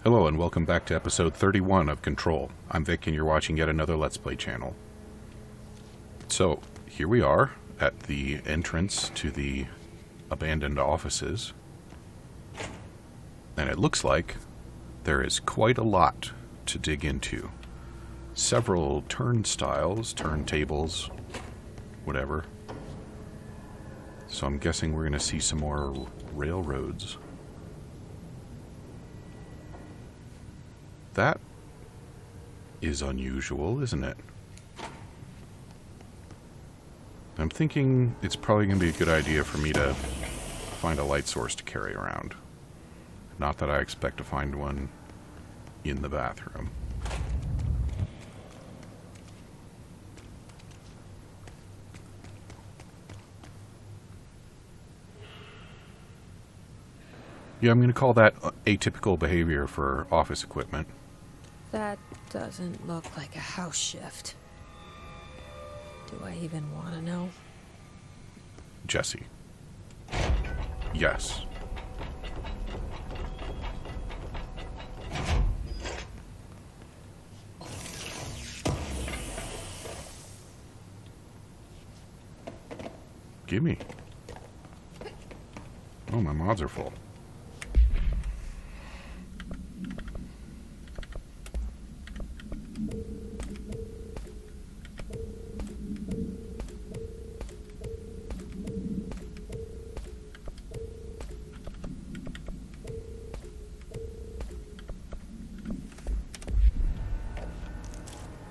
Hello and welcome back to episode 31 of Control. I'm Vic and you're watching yet another Let's Play channel. So, here we are at the entrance to the abandoned offices. And it looks like there is quite a lot to dig into. Several turnstiles, turntables, whatever. So I'm guessing we're going to see some more railroads. That is unusual, isn't it? I'm thinking it's probably going to be a good idea for me to find a light source to carry around. Not that I expect to find one in the bathroom. Yeah, I'm going to call that atypical behavior for office equipment. That doesn't look like a house shift. Do I even want to know? Jesse. Yes. Gimme. Oh, my mods are full.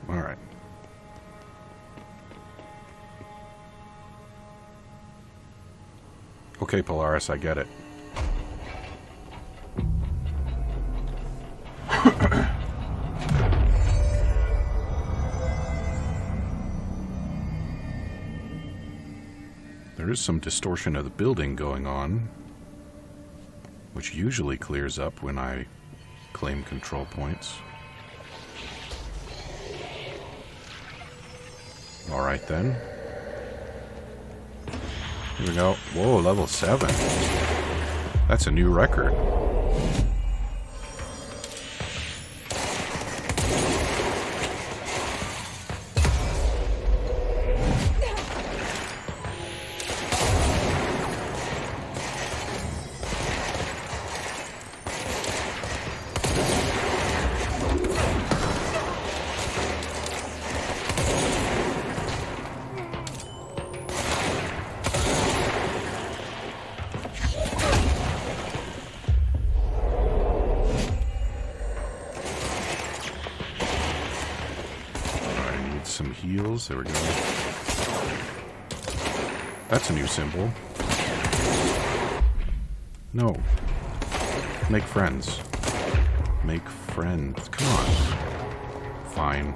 Alright. Okay, Polaris, I get it. There is some distortion of the building going on, which usually clears up when I claim control points. Alright then. Here we go. Whoa, level 7. That's a new record. Some heals. There we go. That's a new symbol. No. Make friends. Make friends. Come on. Fine.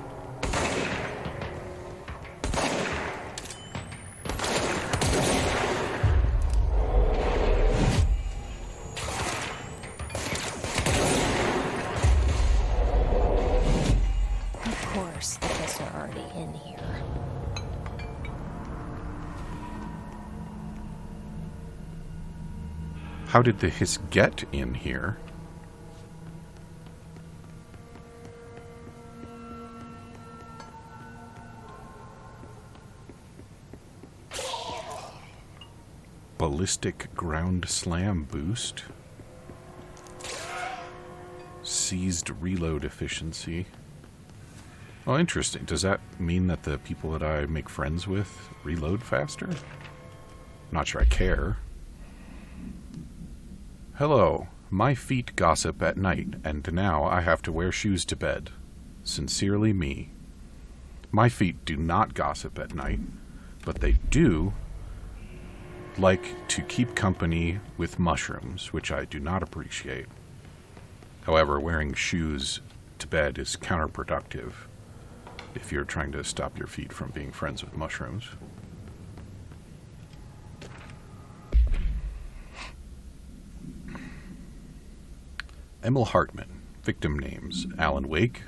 In here. How did the hiss get in here? Ballistic ground slam boost. Seized reload efficiency. Oh, interesting. Does that mean that the people that I make friends with reload faster? Not sure I care. Hello. My feet gossip at night, and now I have to wear shoes to bed. Sincerely me. My feet do not gossip at night, but they do like to keep company with mushrooms, which I do not appreciate. However, wearing shoes to bed is counterproductive if you're trying to stop your feet from being friends with mushrooms. Emil Hartman. Victim names: Alan Wake,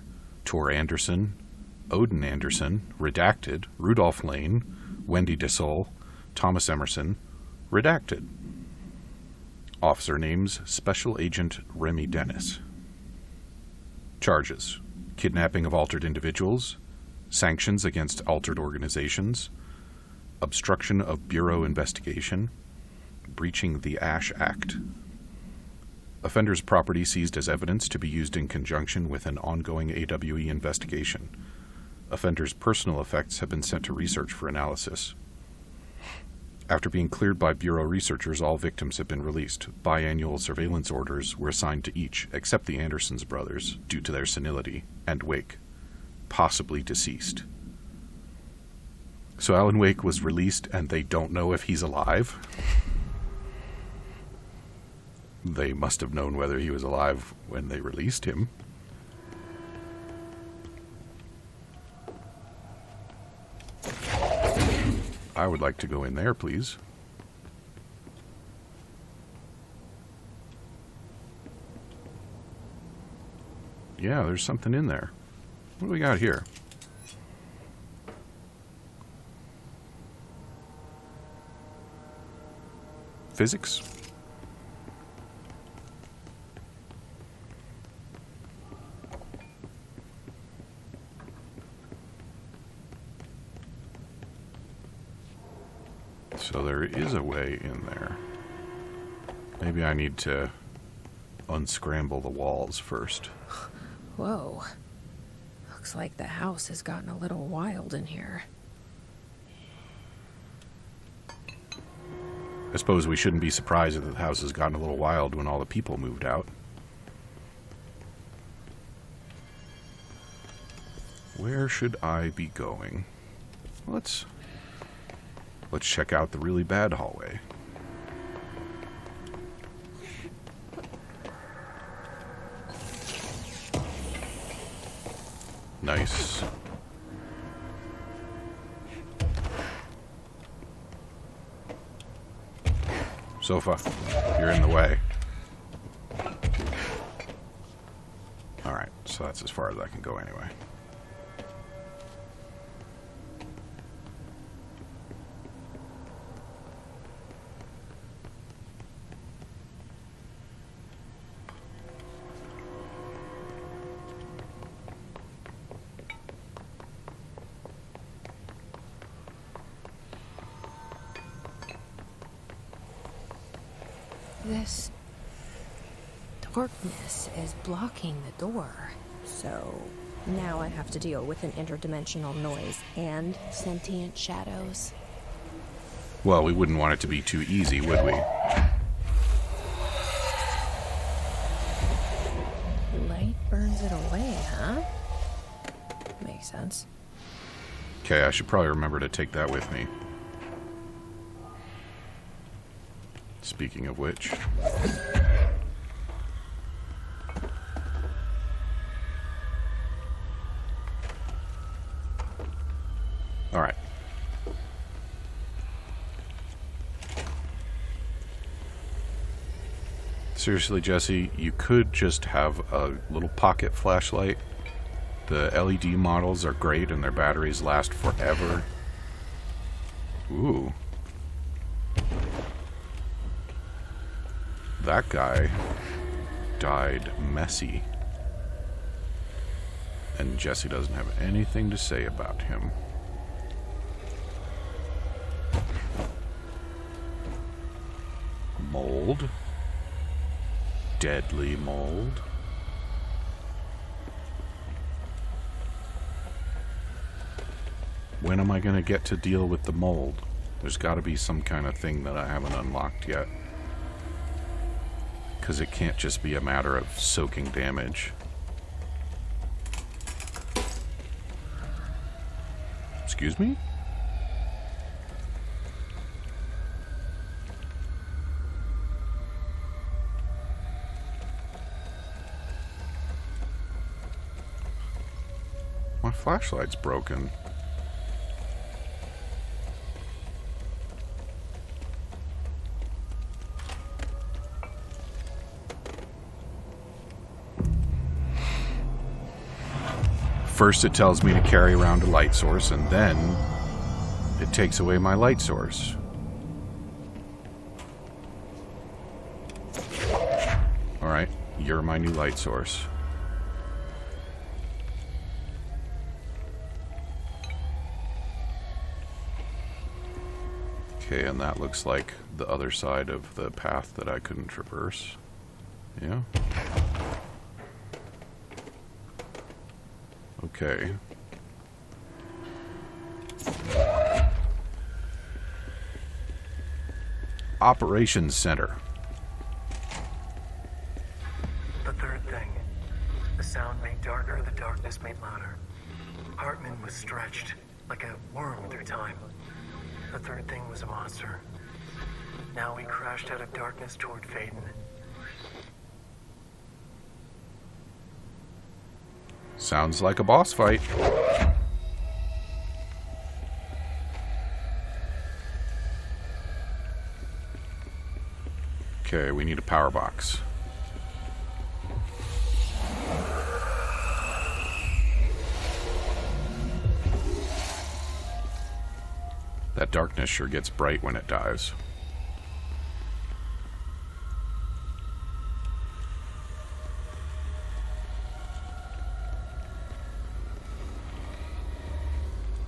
Tor Anderson, Odin Anderson, Redacted, Rudolph Lane, Wendy DeSole, Thomas Emerson, Redacted. Officer names: Special Agent Remy Dennis. Charges: kidnapping of altered individuals, sanctions against altered organizations, obstruction of Bureau investigation, breaching the Ash Act. Offender's property seized as evidence to be used in conjunction with an ongoing AWE investigation. Offender's personal effects have been sent to research for analysis. After being cleared by Bureau researchers, all victims have been released. Biannual surveillance orders were assigned to each, except the Andersons brothers, due to their senility, and Wake, possibly deceased. So Alan Wake was released, and they don't know if he's alive? They must have known whether he was alive when they released him. I would like to go in there, please. Yeah, there's something in there. What do we got here? Physics? So there is a way in there. Maybe I need to unscramble the walls first. Whoa. Looks like the house has gotten a little wild in here. I suppose we shouldn't be surprised that the house has gotten a little wild when all the people moved out. Where should I be going? Let's check out the really bad hallway. Nice. Sofa, you're in the way. Alright, so that's as far as I can go anyway. This darkness is blocking the door. So now I have to deal with an interdimensional noise and sentient shadows. Well, we wouldn't want it to be too easy, would we? Light burns it away, huh? Makes sense. Okay, I should probably remember to take that with me. Speaking of which... Alright. Seriously, Jesse, you could just have a little pocket flashlight. The LED models are great and their batteries last forever. Ooh. That guy died messy. And Jesse doesn't have anything to say about him. Mold. Deadly mold. When am I going to get to deal with the mold? There's got to be some kind of thing that I haven't unlocked yet. Because it can't just be a matter of soaking damage. Excuse me? My flashlight's broken. First it tells me to carry around a light source, and then it takes away my light source. Alright, you're my new light source. Okay, and that looks like the other side of the path that I couldn't traverse. Yeah. Okay. Operations Center. The third thing. The sound made darker, the darkness made louder. Hartman was stretched, like a worm through time. The third thing was a monster. Now he crashed out of darkness toward Faden. Sounds like a boss fight. Okay, we need a power box. That darkness sure gets bright when it dies.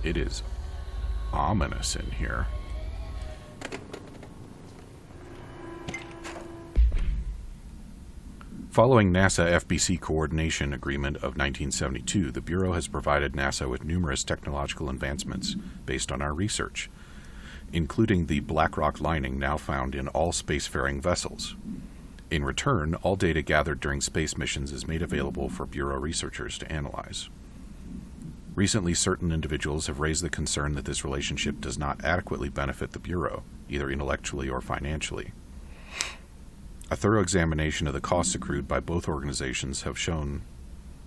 It is ominous in here. Following NASA FBC Coordination Agreement of 1972, the Bureau has provided NASA with numerous technological advancements based on our research, including the black rock lining now found in all spacefaring vessels. In return, all data gathered during space missions is made available for Bureau researchers to analyze. Recently, certain individuals have raised the concern that this relationship does not adequately benefit the Bureau, either intellectually or financially. A thorough examination of the costs accrued by both organizations have shown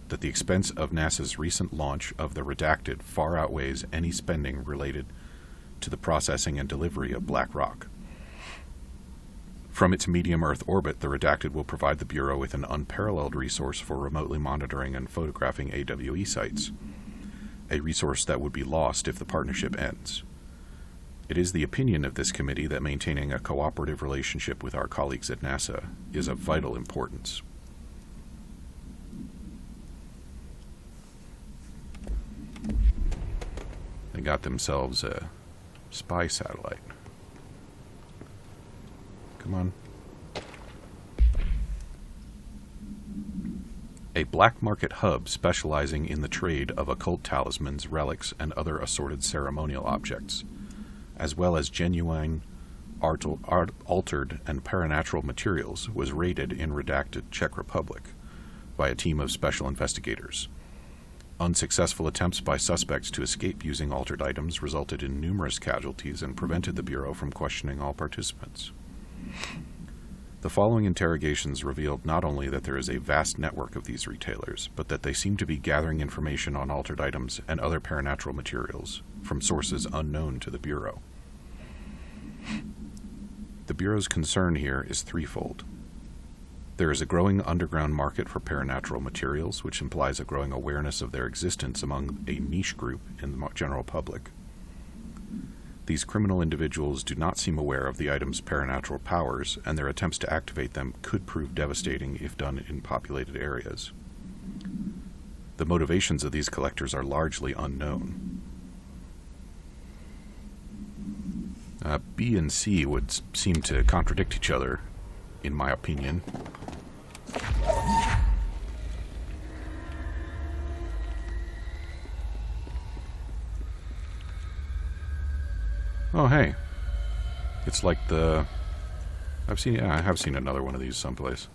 that the expense of NASA's recent launch of the Redacted far outweighs any spending related to the processing and delivery of black rock. From its medium Earth orbit, the Redacted will provide the Bureau with an unparalleled resource for remotely monitoring and photographing AWE sites, a resource that would be lost if the partnership ends. It is the opinion of this committee that maintaining a cooperative relationship with our colleagues at NASA is of vital importance. They got themselves a spy satellite. Come on. A black market hub specializing in the trade of occult talismans, relics, and other assorted ceremonial objects, as well as genuine, altered, and paranatural materials, was raided in Redacted Czech Republic by a team of special investigators. Unsuccessful attempts by suspects to escape using altered items resulted in numerous casualties and prevented the Bureau from questioning all participants. The following interrogations revealed not only that there is a vast network of these retailers, but that they seem to be gathering information on altered items and other paranatural materials from sources unknown to the Bureau. The Bureau's concern here is threefold. There is a growing underground market for paranatural materials, which implies a growing awareness of their existence among a niche group in the general public. These criminal individuals do not seem aware of the item's paranatural powers, and their attempts to activate them could prove devastating if done in populated areas. The motivations of these collectors are largely unknown. B and C would seem to contradict each other, in my opinion. Oh, hey. It's like the... I have seen another one of these someplace.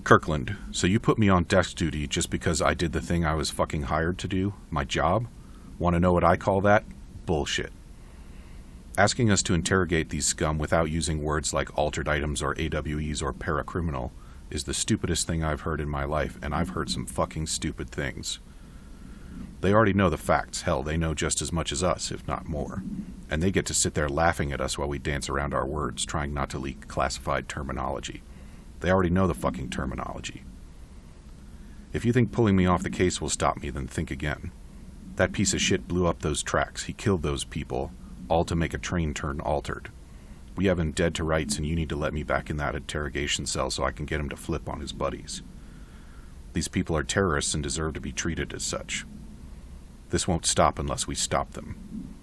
Kirkland, so you put me on desk duty just because I did the thing I was fucking hired to do? My job? Want to know what I call that? Bullshit. Asking us to interrogate these scum without using words like altered items or AWEs or paracriminal is the stupidest thing I've heard in my life, and I've heard some fucking stupid things. They already know the facts. Hell, they know just as much as us, if not more. And they get to sit there laughing at us while we dance around our words, trying not to leak classified terminology. They already know the fucking terminology. If you think pulling me off the case will stop me, then think again. That piece of shit blew up those tracks. He killed those people, all to make a train turn altered. We have him dead to rights, and you need to let me back in that interrogation cell so I can get him to flip on his buddies. These people are terrorists and deserve to be treated as such. This won't stop unless we stop them.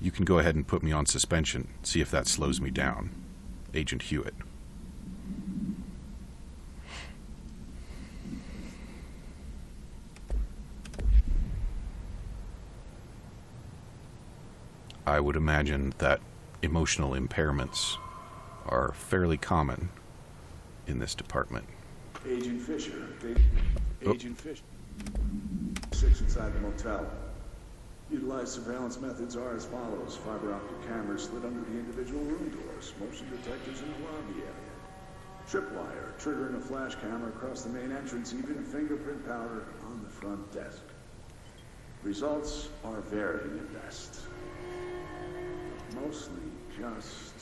You can go ahead and put me on suspension, see if that slows me down. Agent Hewitt. I would imagine that emotional impairments are fairly common in this department. Agent Fisher. Agent Fisher. 6 inside the motel. Utilized surveillance methods are as follows. Fiber optic cameras slid under the individual room doors. Motion detectors in the lobby area. Tripwire, triggering a flash camera across the main entrance. Even fingerprint powder on the front desk. Results are varying at best. Mostly just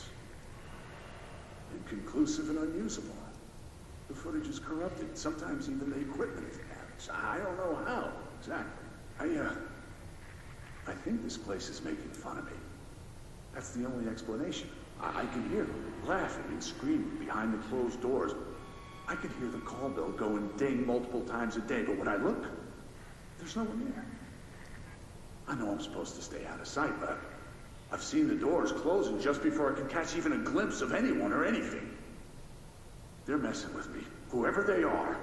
inconclusive and unusable. The footage is corrupted. Sometimes even the equipment is damaged. I don't know how exactly. I think this place is making fun of me. That's the only explanation. I can hear them laughing and screaming behind the closed doors. I could hear the call bell go and ding multiple times a day, but when I look, there's no one there. I know I'm supposed to stay out of sight, but I've seen the doors closing just before I can catch even a glimpse of anyone or anything. They're messing with me, whoever they are.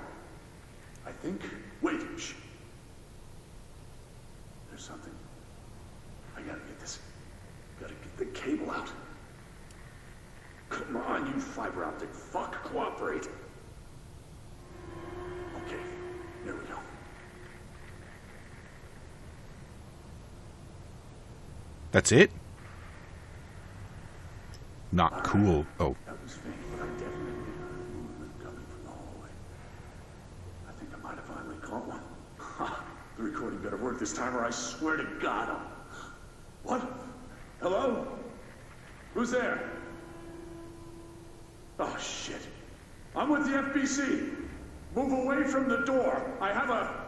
I think... Wait, shh. There's something. I gotta get this. Gotta get the cable out. Come on, you fiber optic fuck, cooperate. Okay, there we go. That's it? Not cool. Oh. That was faint, but I definitely heard movement coming from the hallway. I think I might have finally caught one. Ha! The recording better work this time, or I swear to God I'll... What? Hello? Who's there? Oh, shit. I'm with the FBC. Move away from the door. I have a...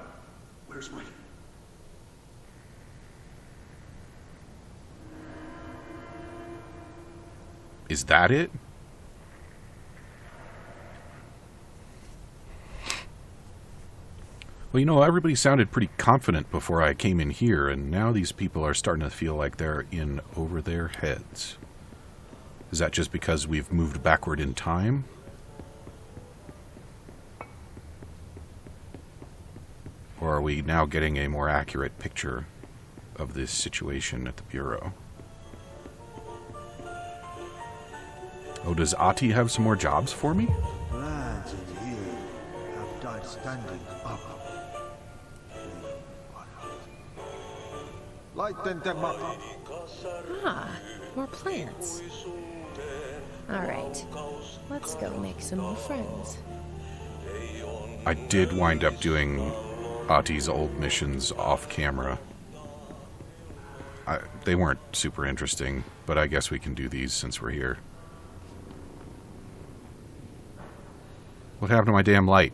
Where's my... Is that it? Well, you know, everybody sounded pretty confident before I came in here, and now these people are starting to feel like they're in over their heads. Is that just because we've moved backward in time? Or are we now getting a more accurate picture of this situation at the Bureau? Oh, does Ahti have some more jobs for me? Lads in here have died standing up. Lighten them up. Ah, more plants. Alright, let's go make some more friends. I did wind up doing Ahti's old missions off camera. They weren't super interesting, but I guess we can do these since we're here. What happened to my damn light?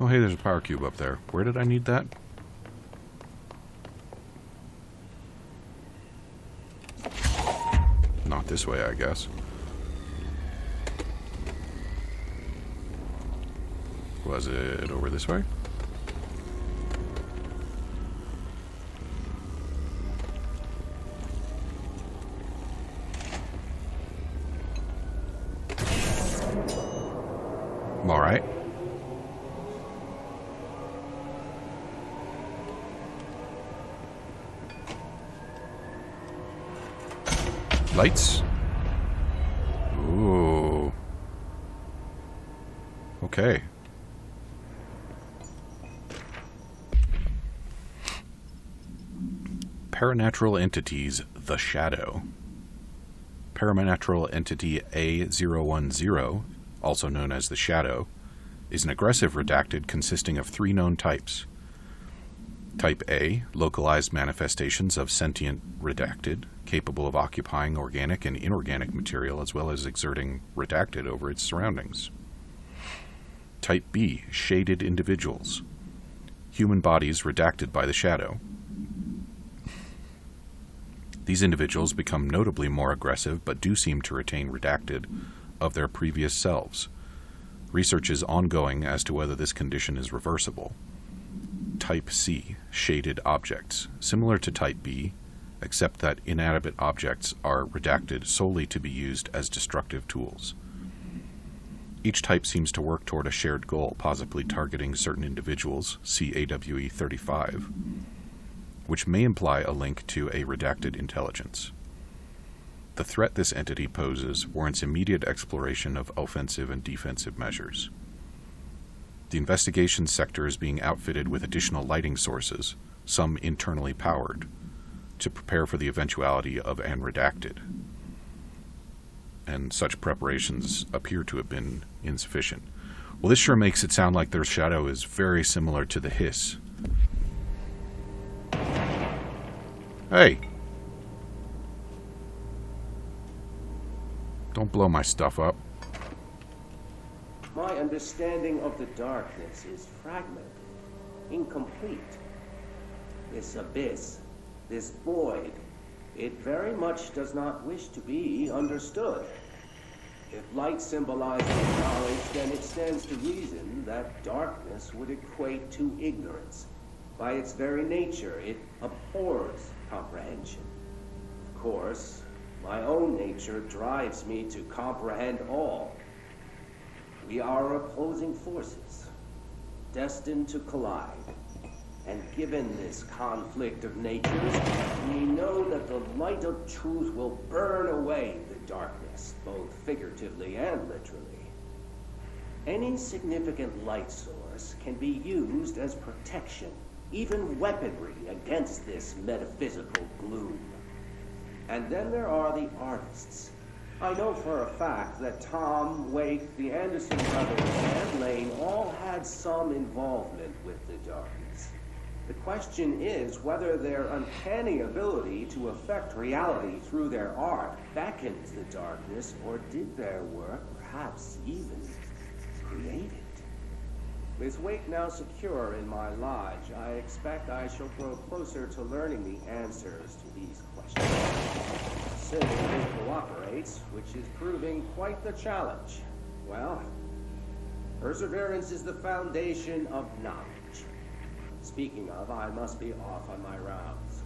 Oh, hey, there's a power cube up there. Where did I need that? Not this way, I guess. Was it over this way? All right. Lights. Ooh. Okay. Paranatural entities, the Shadow. Paranatural entity A010, also known as the Shadow, is an aggressive redacted consisting of 3 known types. Type A, localized manifestations of sentient redacted, capable of occupying organic and inorganic material as well as exerting redacted over its surroundings. Type B, shaded individuals. Human bodies redacted by the shadow. These individuals become notably more aggressive, but do seem to retain redacted of their previous selves. Research is ongoing as to whether this condition is reversible. Type C, shaded objects, similar to Type B, except that inanimate objects are redacted solely to be used as destructive tools. Each type seems to work toward a shared goal, possibly targeting certain individuals, see AWE 35, which may imply a link to a redacted intelligence. The threat this entity poses warrants immediate exploration of offensive and defensive measures. The investigation sector is being outfitted with additional lighting sources, some internally powered, to prepare for the eventuality of an redacted. And such preparations appear to have been insufficient. Well, this sure makes it sound like their shadow is very similar to the Hiss. Hey! Don't blow my stuff up. My understanding of the darkness is fragmented, incomplete. This abyss, this void, it very much does not wish to be understood. If light symbolizes knowledge, then it stands to reason that darkness would equate to ignorance. By its very nature, it abhors comprehension. Of course, my own nature drives me to comprehend all. We are opposing forces, destined to collide. And given this conflict of natures, we know that the light of truth will burn away the darkness, both figuratively and literally. Any significant light source can be used as protection, even weaponry against this metaphysical gloom. And then there are the artists. I know for a fact that Tom, Wake, the Anderson brothers, and Lane all had some involvement with the darkness. The question is whether their uncanny ability to affect reality through their art beckons the darkness, or did their work perhaps even create it? With Wake now secure in my lodge, I expect I shall grow closer to learning the answers to these questions. Assuming he cooperates, which is proving quite the challenge. Well, perseverance is the foundation of knowledge. Speaking of, I must be off on my rounds.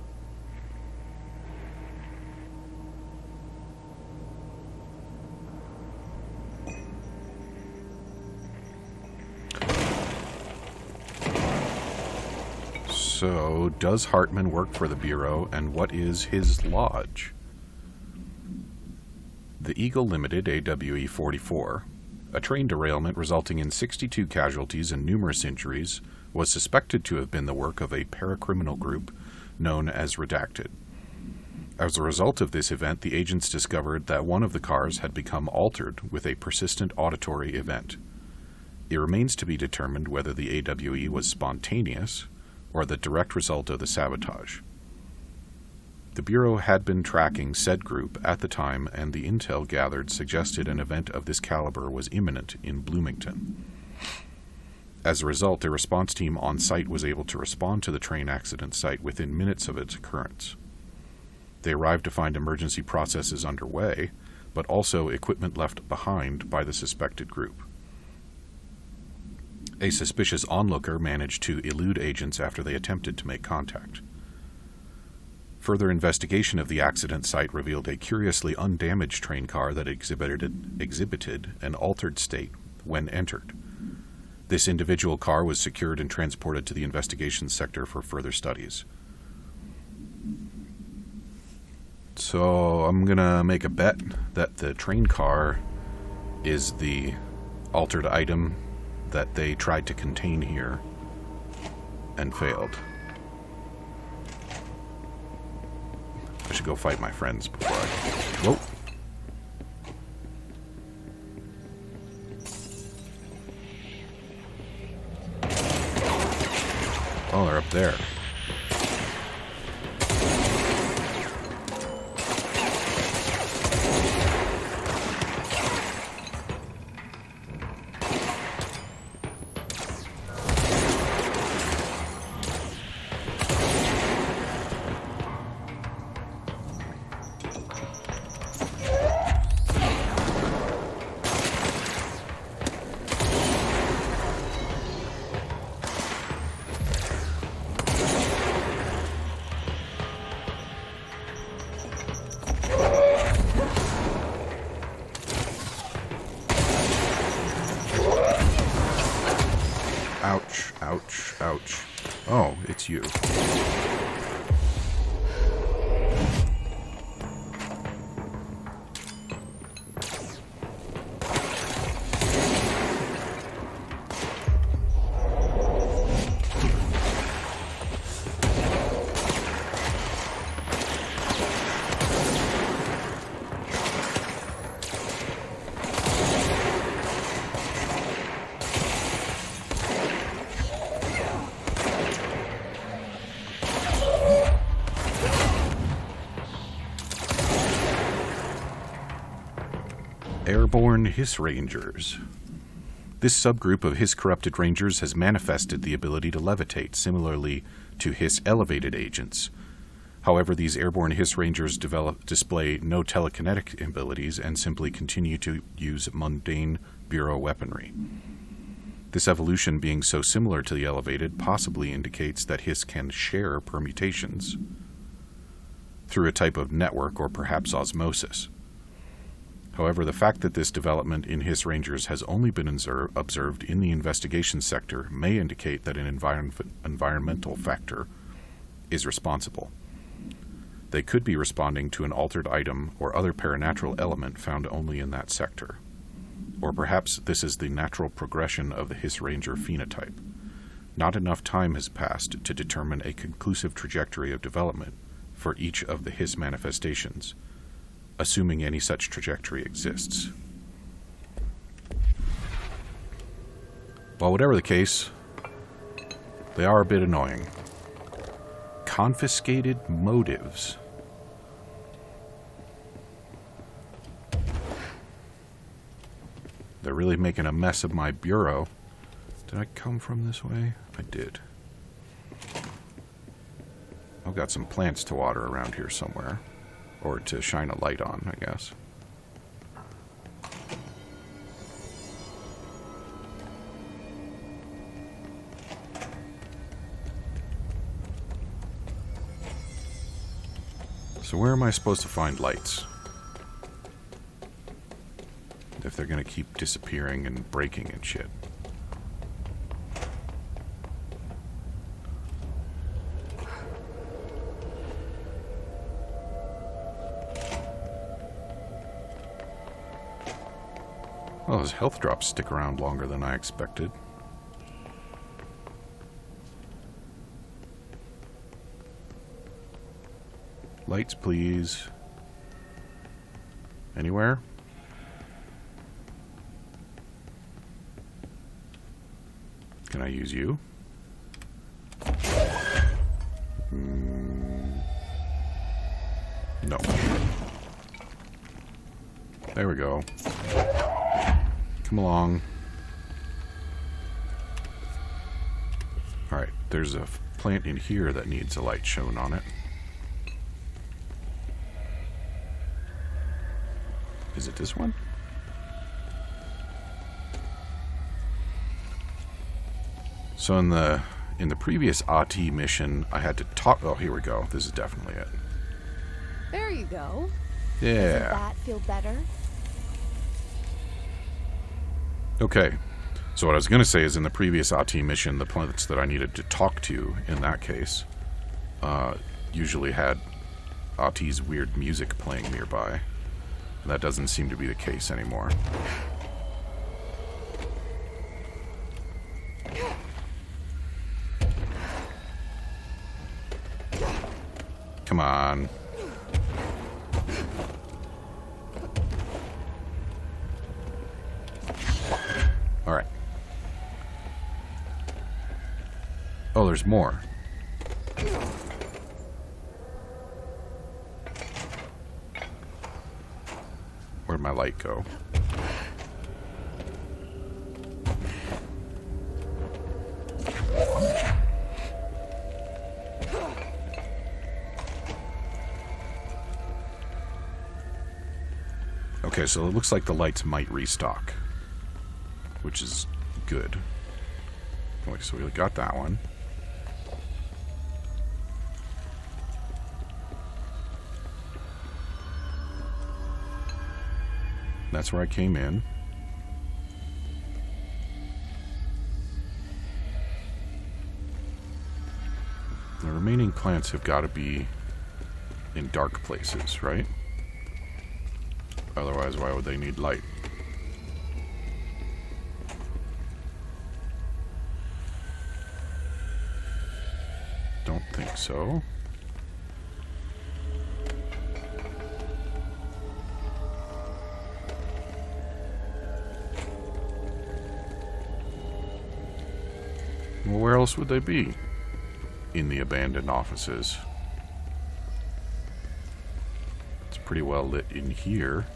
So, does Hartman work for the Bureau, and what is his lodge? The Eagle Limited, AWE 44, a train derailment resulting in 62 casualties and numerous injuries, was suspected to have been the work of a paracriminal group known as Redacted. As a result of this event, the agents discovered that one of the cars had become altered with a persistent auditory event. It remains to be determined whether the AWE was spontaneous or the direct result of the sabotage. The Bureau had been tracking said group at the time, and the intel gathered suggested an event of this caliber was imminent in Bloomington. As a result, a response team on site was able to respond to the train accident site within minutes of its occurrence. They arrived to find emergency processes underway, but also equipment left behind by the suspected group. A suspicious onlooker managed to elude agents after they attempted to make contact. Further investigation of the accident site revealed a curiously undamaged train car that exhibited an altered state when entered. This individual car was secured and transported to the investigation sector for further studies. So I'm going to make a bet that the train car is the altered item that they tried to contain here and failed. I should go fight my friends before I... Whoa! Oh, they're up there. it's you. Airborne Hiss Rangers. This subgroup of Hiss-corrupted Rangers has manifested the ability to levitate, similarly to Hiss-elevated agents. However, these airborne Hiss Rangers display no telekinetic abilities and simply continue to use mundane Bureau weaponry. This evolution being so similar to the elevated possibly indicates that Hiss can share permutations through a type of network or perhaps osmosis. However, the fact that this development in Hiss Rangers has only been observed in the investigation sector may indicate that an environmental factor is responsible. They could be responding to an altered item or other paranatural element found only in that sector. Or perhaps this is the natural progression of the Hiss Ranger phenotype. Not enough time has passed to determine a conclusive trajectory of development for each of the Hiss manifestations, assuming any such trajectory exists. Well, whatever the case, they are a bit annoying. Confiscated motives. They're really making a mess of my bureau. Did I come from this way? I did. I've got some plants to water around here somewhere. Or to shine a light on, I guess. So where am I supposed to find lights? If they're going to keep disappearing and breaking and shit. Well, those health drops stick around longer than I expected. Lights, please. Anywhere? Can I use you? No. There we go. Come along. Alright, there's a plant in here that needs a light shown on it. Is it this one? So in the previous AT mission, I had to talk... Oh, here we go. This is definitely it. There you go. Yeah. Doesn't that feel better? Okay. So what I was going to say is in the previous AT mission, the planets that I needed to talk to in that case usually had AT's weird music playing nearby. That doesn't seem to be the case anymore. Come on. All right. Oh, there's more. Where'd my light go? Okay, so it looks like the lights might restock, which is good. Okay, so we got that one. That's where I came in. plants have got to be in dark places, right? Otherwise, why would they need light? Don't think so. Well, where else would they be? In the abandoned offices. It's pretty well lit in here.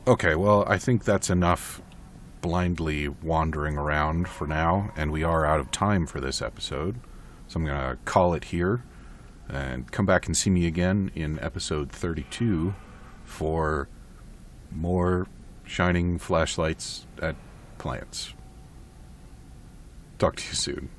Okay, well, I think that's enough blindly wandering around for now, and we are out of time for this episode. So I'm going to call it here, and come back and see me again in episode 32 for more shining flashlights at plants. Talk to you soon.